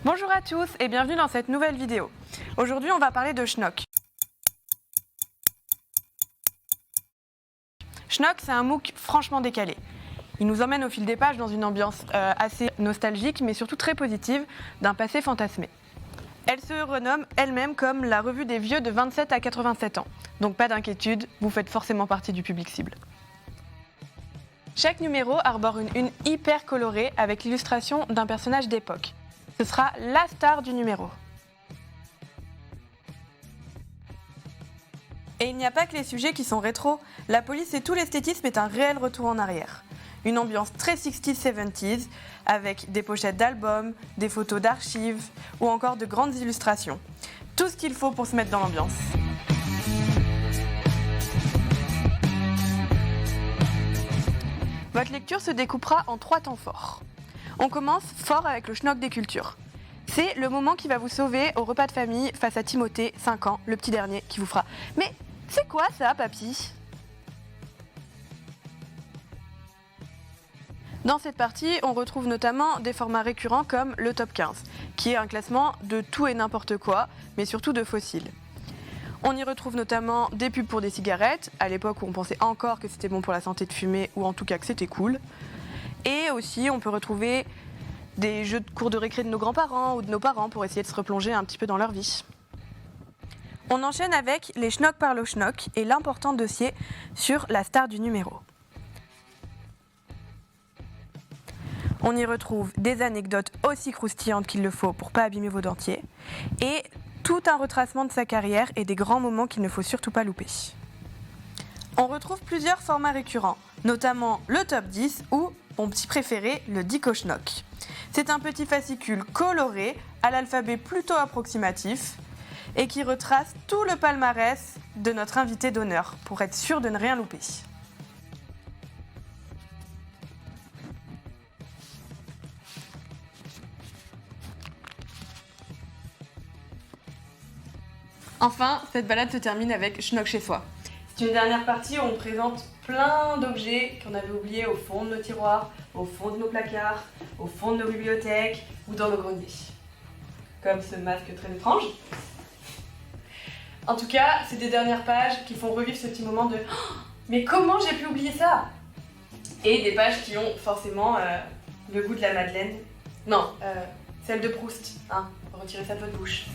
Bonjour à tous et bienvenue dans cette nouvelle vidéo. Aujourd'hui, on va parler de Schnock. Schnock, c'est un MOOC franchement décalé. Il nous emmène au fil des pages dans une ambiance assez nostalgique, mais surtout très positive, d'un passé fantasmé. Elle se renomme elle-même comme la revue des vieux de 27 à 87 ans. Donc pas d'inquiétude, vous faites forcément partie du public cible. Chaque numéro arbore une une hyper colorée avec l'illustration d'un personnage d'époque. Ce sera la star du numéro. Et il n'y a pas que les sujets qui sont rétro. La police et tout l'esthétisme est un réel retour en arrière. Une ambiance très 60s, 70s, avec des pochettes d'albums, des photos d'archives ou encore de grandes illustrations. Tout ce qu'il faut pour se mettre dans l'ambiance. Votre lecture se découpera en 3 temps forts. On commence fort avec le Schnock des cultures. C'est le moment qui va vous sauver au repas de famille face à Timothée, 5 ans, le petit dernier, qui vous fera « Mais c'est quoi ça, papy ?» Dans cette partie, on retrouve notamment des formats récurrents comme le Top 15, qui est un classement de tout et n'importe quoi, mais surtout de fossiles. On y retrouve notamment des pubs pour des cigarettes, à l'époque où on pensait encore que c'était bon pour la santé de fumer, ou en tout cas que c'était cool. Et aussi, on peut retrouver des jeux de cours de récré de nos grands-parents ou de nos parents pour essayer de se replonger un petit peu dans leur vie. On enchaîne avec les Schnock par le Schnock et l'important dossier sur la star du numéro. On y retrouve des anecdotes aussi croustillantes qu'il le faut pour pas abîmer vos dentiers et tout un retracement de sa carrière et des grands moments qu'il ne faut surtout pas louper. On retrouve plusieurs formats récurrents, notamment le top 10 ou, mon petit préféré, le Dico Schnock. C'est un petit fascicule coloré à l'alphabet plutôt approximatif et qui retrace tout le palmarès de notre invité d'honneur pour être sûr de ne rien louper. Enfin, cette balade se termine avec Schnock chez soi. C'est une dernière partie où on présente plein d'objets qu'on avait oubliés au fond de nos tiroirs, au fond de nos placards, au fond de nos bibliothèques ou dans nos greniers. Comme ce masque très étrange. En tout cas, c'est des dernières pages qui font revivre ce petit moment de oh, « Mais comment j'ai pu oublier ça ?» Et des pages qui ont forcément le goût de la Madeleine. Non, celle de Proust, hein, retirez ça de votre bouche.